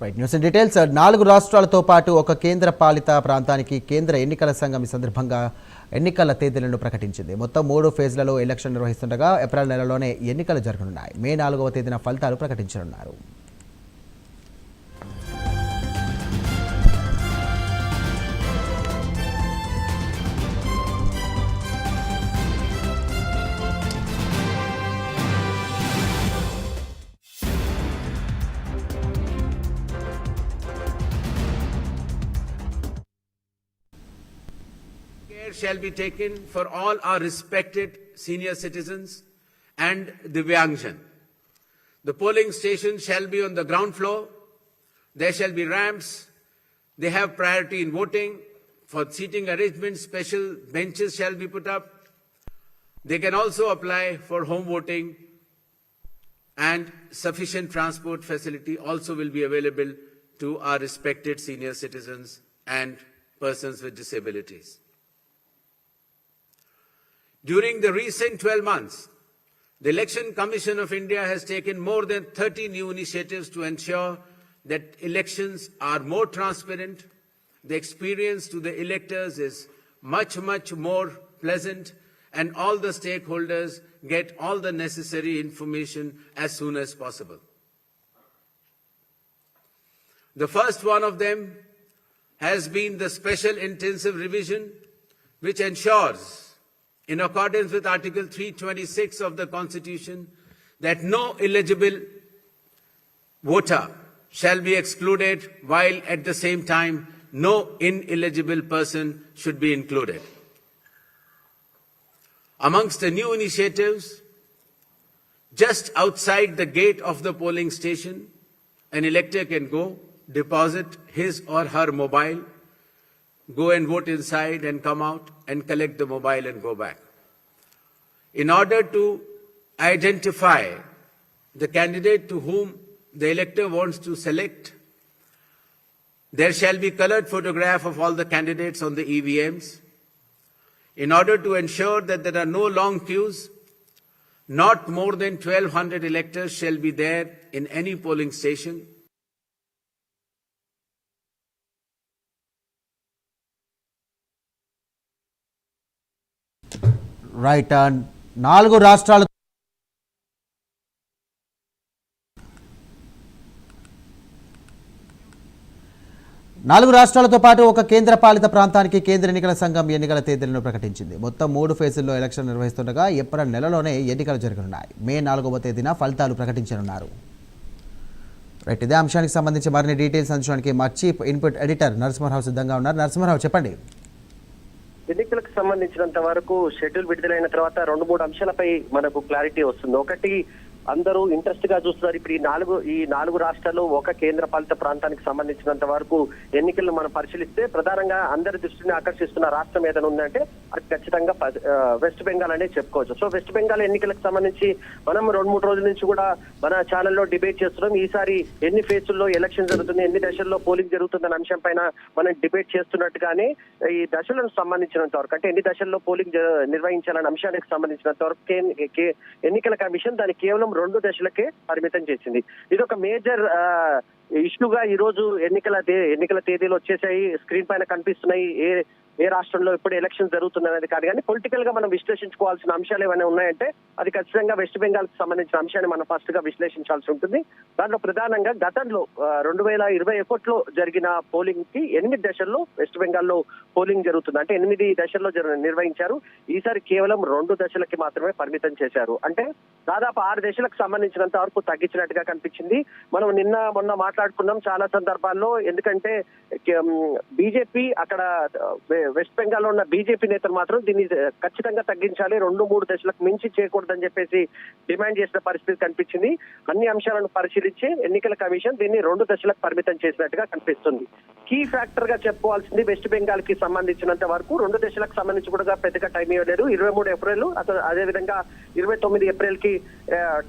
Right news details 4 రాష్ట్రాలతో పాటు ఒక కేంద్ర పాలిత ప్రాంతానికి కేంద్ర ఎన్నికల సంఘం ఈ సందర్భంగా ఎన్నికల తేదీలను ప్రకటించింది. మొత్తం 3 ఫేజ్లలో ఎలక్షన్ నిర్వహిస్తుండగా ఏప్రిల్ నెలలోనే ఎన్నికలు జరగనున్నాయి. మే 4వ తేదీన ఫలితాలు ప్రకటించనున్నారు. Shall be taken for all our respected senior citizens and Divyangjan. The polling stations shall be on the ground floor. There shall be ramps. They have priority in voting. For seating arrangements, special benches shall be put up. They can also apply for home voting, and sufficient transport facility also will be available to our respected senior citizens and persons with disabilities. During the recent 12 months, the Election Commission of India has taken more than 30 new initiatives to ensure that elections are more transparent. The experience to the electors is much more pleasant, and all the stakeholders get all the necessary information as soon as possible. The first one of them has been the special intensive revision, which ensures, in accordance with Article 326 of the Constitution, that no eligible voter shall be excluded, while at the same time no ineligible person should be included. Amongst the new initiatives, just outside the gate of the polling station, an elector can go, deposit his or her mobile, go and vote inside and come out and collect the mobile and go back. In order to identify the candidate to whom the elector wants to select, there shall be colored photograph of all the candidates on the EVMs. In order to ensure that there are no long queues, not more than 1,200 electors shall be there in any polling station. Right 4 రాష్ట్రాలు 4 రాష్ట్రాలతో పాటు ఒక కేంద్ర పాలిత ప్రాంతానికి కేంద్ర ఎన్నికల సంఘం ఎన్నికల తేదీలను ప్రకటించింది. మొత్తం 3 ఫేజుల్లో ఎలక్షన్ నిర్వహిస్తుండగా ఏప్రిల్ నెలలోనే ఎన్నికలు జరగనున్నాయి. మే 4వ తేదీన ఫలితాలు ప్రకటించనున్నారు. రైట్ ఇదే అంశానికి సంబంధించి మరిన్ని డీటెయిల్స్ అందించడానికి మా చీఫ్ ఇన్పుట్ ఎడిటర్ నరసింహరావు సిద్ధంగా ఉన్నారు. నరసింహరావు చెప్పండి. ఎన్నికలకు సంబంధించినంత వరకు షెడ్యూల్ విడుదలైన తర్వాత 2-3 అంశాలపై మనకు క్లారిటీ వస్తుంది. ఒకటి, అందరూ ఇంట్రెస్ట్ గా చూస్తున్నారు. ఇప్పుడు ఈ నాలుగు రాష్ట్రాలు ఒక కేంద్ర పాలిత ప్రాంతానికి సంబంధించినంత వరకు ఎన్నికలను మనం పరిశీలిస్తే ప్రధానంగా అందరి దృష్టిని ఆకర్షిస్తున్న రాష్ట్రం ఏదైనా ఉందంటే అది ఖచ్చితంగా వెస్ట్ బెంగాల్ అనే చెప్పుకోవచ్చు. సో వెస్ట్ బెంగాల్ ఎన్నికలకు సంబంధించి మనం 2-3 రోజుల నుంచి కూడా మన ఛానల్లో డిబేట్ చేస్తున్నాం. ఈసారి ఎన్ని ఫేజుల్లో ఎలక్షన్ జరుగుతుంది, ఎన్ని దశల్లో పోలింగ్ జరుగుతుందన్న అంశం పైన మనం డిబేట్ చేస్తున్నట్టుగానే ఈ దశలకు సంబంధించినంత వరకు, అంటే ఎన్ని దశల్లో పోలింగ్ నిర్వహించాలన్న అంశానికి సంబంధించినంత వరకు ఎన్నికల కమిషన్ దాన్ని కేవలం 2 దశలకే పరిమితం చేసింది. ఇది ఒక మేజర్ ఇష్యూగా ఈ రోజు ఎన్నికల తేదీలు వచ్చేసాయి, స్క్రీన్ పైన కనిపిస్తున్నాయి. ఏ రాష్ట్రంలో ఎప్పుడు ఎలక్షన్ జరుగుతుంది అనేది కాదు, కానీ పొలిటికల్ గా మనం విశ్లేషించుకోవాల్సిన అంశాలు ఏమైనా ఉన్నాయంటే అది ఖచ్చితంగా వెస్ట్ బెంగాల్ కి సంబంధించిన అంశాన్ని మనం ఫస్ట్ గా విశ్లేషించాల్సి ఉంటుంది. దాంట్లో ప్రధానంగా గతంలో 2021లో జరిగిన పోలింగ్ కి 8 దశల్లో వెస్ట్ బెంగాల్లో పోలింగ్ జరుగుతుంది. అంటే 8 దశల్లో నిర్వహించారు. ఈసారి కేవలం 2 దశలకి మాత్రమే పరిమితం చేశారు. అంటే దాదాపు 6 దశలకు సంబంధించినంత వరకు తగ్గించినట్టుగా కనిపించింది. మనం మొన్న మాట్లాడుకున్నాం చాలా సందర్భాల్లో. ఎందుకంటే బీజేపీ అక్కడ వెస్ట్ బెంగాల్లో ఉన్న బీజేపీ నేతలు మాత్రం దీన్ని ఖచ్చితంగా తగ్గించాలి, 2-3 దశలకు మించి చేయకూడదని చెప్పేసి డిమాండ్ చేసిన పరిస్థితి కనిపించింది. అన్ని అంశాలను పరిశీలించి ఎన్నికల కమిషన్ దీన్ని 2 దశలకు పరిమితం చేసినట్టుగా కనిపిస్తుంది. కీ ఫ్యాక్టర్ గా చెప్పుకోవాల్సింది వెస్ట్ బెంగాల్ కి సంబంధించినంత వరకు 2 దశలకు సంబంధించి కూడా పెద్దగా టైం ఇవ్వలేదు. 23 ఏప్రిల్ అదేవిధంగా 29 ఏప్రిల్ కి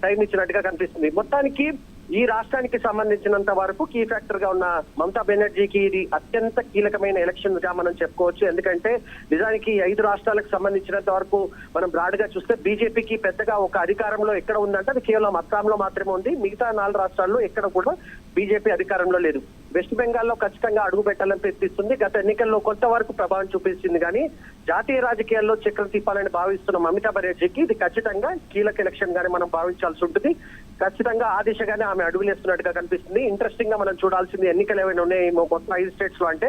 టైం ఇచ్చినట్టుగా కనిపిస్తుంది. మొత్తానికి ఈ రాష్ట్రానికి సంబంధించినంత వరకు కీ ఫ్యాక్టర్ గా ఉన్న మమతా బెనర్జీకి ఇది అత్యంత కీలకమైన ఎలక్షన్ గా మనం చెప్పుకోవచ్చు. ఎందుకంటే నిజానికి 5 రాష్ట్రాలకు సంబంధించినంత వరకు మనం బ్రాడ్ గా చూస్తే బీజేపీకి పెద్దగా ఒక అధికారంలో ఎక్కడ ఉందంటే అది కేవలం అస్సాంలో మాత్రమే ఉంది. మిగతా 4 రాష్ట్రాల్లో ఎక్కడ కూడా బీజేపీ అధికారంలో లేదు. వెస్ట్ బెంగాల్లో ఖచ్చితంగా అడుగు పెట్టాలని ప్రయత్నిస్తుంది. గత ఎన్నికల్లో కొంతవరకు ప్రభావం చూపిస్తుంది కానీ జాతీయ రాజకీయాల్లో చక్రం తిప్పాలని భావిస్తున్న మమతా బెనర్జీకి ఇది ఖచ్చితంగా కీలక ఎలక్షన్ గానే మనం భావించాల్సి ఉంటుంది. ఖచ్చితంగా ఆ దిశగానే ఆమె అడుగులేస్తున్నట్టుగా కనిపిస్తుంది. ఇంట్రెస్టింగ్ గా మనం చూడాల్సింది ఎన్నికలు ఏమైనా ఉన్నాయి మొత్తం 5 స్టేట్స్ లో అంటే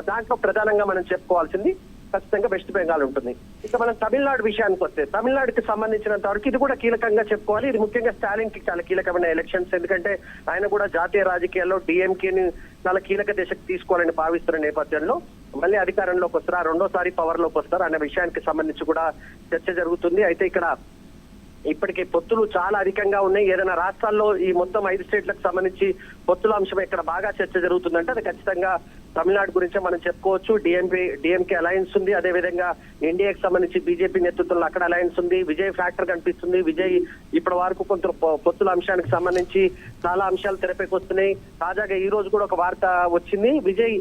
దాంట్లో ప్రధానంగా మనం చెప్పుకోవాల్సింది ఖచ్చితంగా వెస్ట్ బెంగాల్ ఉంటుంది. ఇక మనం తమిళనాడు విషయానికి వస్తే తమిళనాడుకి సంబంధించినంత వరకు ఇది కూడా కీలకంగా చెప్పుకోవాలి. ఇది ముఖ్యంగా స్టాలిన్ కి చాలా కీలకమైన ఎలక్షన్స్. ఎందుకంటే ఆయన కూడా జాతీయ రాజకీయాల్లో డిఎంకేని చాలా కీలక దిశకు తీసుకోవాలని భావిస్తున్న నేపథ్యంలో మళ్ళీ అధికారంలోకి వస్తారా, రెండోసారి పవర్ లోకి వస్తారా అనే విషయానికి సంబంధించి కూడా చర్చ జరుగుతుంది. అయితే ఇక్కడ ఇప్పటికే పొత్తులు చాలా అధికంగా ఉన్నాయి. ఏదైనా రాష్ట్రాల్లో ఈ మొత్తం 5 స్టేట్లకు సంబంధించి పొత్తుల అంశం ఇక్కడ బాగా చర్చ జరుగుతుందంటే అది ఖచ్చితంగా తమిళనాడు గురించే మనం చెప్పుకోవచ్చు. డిఎంకే అలయన్స్ ఉంది. అదేవిధంగా ఎన్డీఏకి సంబంధించి బీజేపీ నేతృత్వంలో అక్కడ అలయన్స్ ఉంది. విజయ్ ఫ్యాక్టర్ కనిపిస్తుంది. విజయ్ ఇప్పటి వరకు కొంత పొత్తుల అంశానికి సంబంధించి చాలా అంశాలు తెరపైకి వస్తున్నాయి. తాజాగా ఈ రోజు కూడా ఒక వార్త వచ్చింది. విజయ్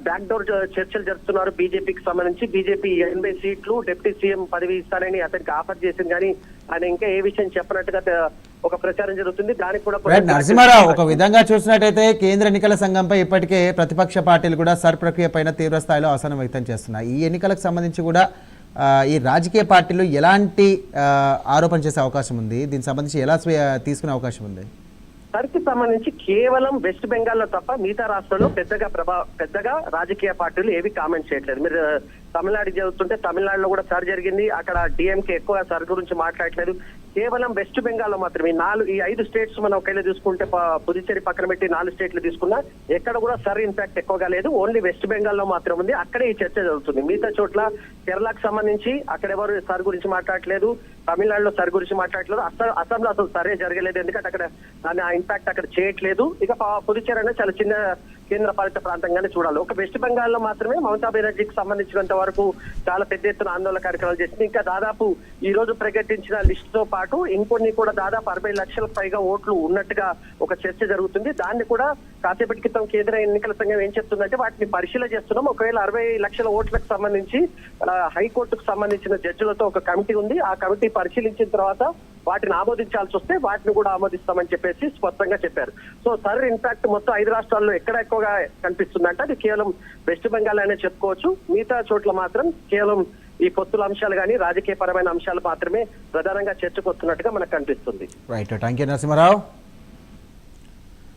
బ్యాక్ డోర్ చర్చలు జరుపుతున్నారు బీజేపీకి సంబంధించి. బీజేపీ 80 సీట్లు డిప్యూటీ సీఎం పదవి ఇస్తానని అతనికి ఆఫర్ చేసింది కానీ ఆయన ఇంకా ఏ విషయం చెప్పినట్టుగా ఒక ప్రచారం జరుగుతుంది. దానికి కూడా నరసింహారావు, ఒక విధంగా చూసినట్టయితే కేంద్ర ఎన్నికల సంఘంపై ఇప్పటికే ప్రతిపక్ష పార్టీలు కూడా సర్ ప్రక్రియ పైన తీవ్ర స్థాయిలో అసహనం వ్యక్తం చేస్తున్నాయి. ఈ ఎన్నికలకు సంబంధించి కూడా ఈ రాజకీయ పార్టీలు ఎలాంటి ఆరోపణ చేసే అవకాశం ఉంది? దీనికి సంబంధించి ఎలా తీసుకునే అవకాశం ఉంది? సర్కి సంబంధించి కేవలం వెస్ట్ బెంగాల్లో తప్ప మిగతా రాష్ట్రాల్లో పెద్దగా రాజకీయ పార్టీలు ఏవి కామెంట్ చేయట్లేదు. మీరు తమిళనాడు చదువుతుంటే తమిళనాడులో కూడా సర్ జరిగింది. అక్కడ డిఎంకే ఎక్కువ సర్ గురించి మాట్లాడట్లేదు. కేవలం వెస్ట్ బెంగాల్లో మాత్రమే ఈ 5 స్టేట్స్ మనం ఒకవేళ చూసుకుంటే పుదుచ్చేరి పక్కన పెట్టి 4 స్టేట్లు తీసుకున్నా ఎక్కడ కూడా సర్ ఇంపాక్ట్ ఎక్కువగా లేదు. ఓన్లీ వెస్ట్ బెంగాల్లో మాత్రం ఉంది. అక్కడే ఈ చర్చ జరుగుతుంది. మిగతా చోట్ల కేరళకు సంబంధించి అక్కడ ఎవరు సర్ గురించి మాట్లాడట్లేదు. తమిళనాడులో సర్ గురించి మాట్లాడట్లేదు. అస్సాంలో అసలు సరే జరగలేదు. ఎందుకంటే అక్కడ దాని ఆ ఇంపాక్ట్ అక్కడ చేయట్లేదు. ఇక పుదుచ్చేరి అనేది చాలా చిన్న కేంద్ర పాలిత ప్రాంతంగానే చూడాలి. ఒక వెస్ట్ బెంగాల్లో మాత్రమే మమతా బెనర్జీకి సంబంధించినంత వరకు చాలా పెద్ద ఎత్తున ఆందోళన కార్యక్రమాలు చేసింది. ఇంకా దాదాపు ఈ రోజు ప్రకటించిన లిస్ట్ తో పాటు ఇంకొన్ని కూడా దాదాపు 60 లక్షలకు పైగా ఓట్లు ఉన్నట్టుగా ఒక చర్చ జరుగుతుంది. దాన్ని కూడా కాసేపటి క్రితం కేంద్ర ఎన్నికల సంఘం ఏం చెప్తుందంటే వాటిని పరిశీలన చేస్తున్నాం. ఒకవేళ 60 లక్షల ఓట్లకు సంబంధించి హైకోర్టుకు సంబంధించిన జడ్జిలతో ఒక కమిటీ ఉంది. ఆ కమిటీ పరిశీలించిన తర్వాత వాటిని ఆమోదించాల్సి వస్తే వాటిని కూడా ఆమోదిస్తామని చెప్పేసి స్పష్టంగా చెప్పారు. సో సర్ ఇంపాక్ట్ మొత్తం 5 రాష్ట్రాల్లో ఎక్కడ ఎక్కువగా కనిపిస్తుందంటే అది కేవలం వెస్ట్ బెంగాల్ అనే చెప్పుకోవచ్చు. మిగతా చోట్ల మాత్రం కేవలం ఈ పొత్తుల అంశాలు కానీ రాజకీయ పరమైన అంశాలు మాత్రమే ప్రధానంగా చర్చకు వస్తున్నట్టుగా మనకు కనిపిస్తుంది. Right, thank you Narasimha Rao.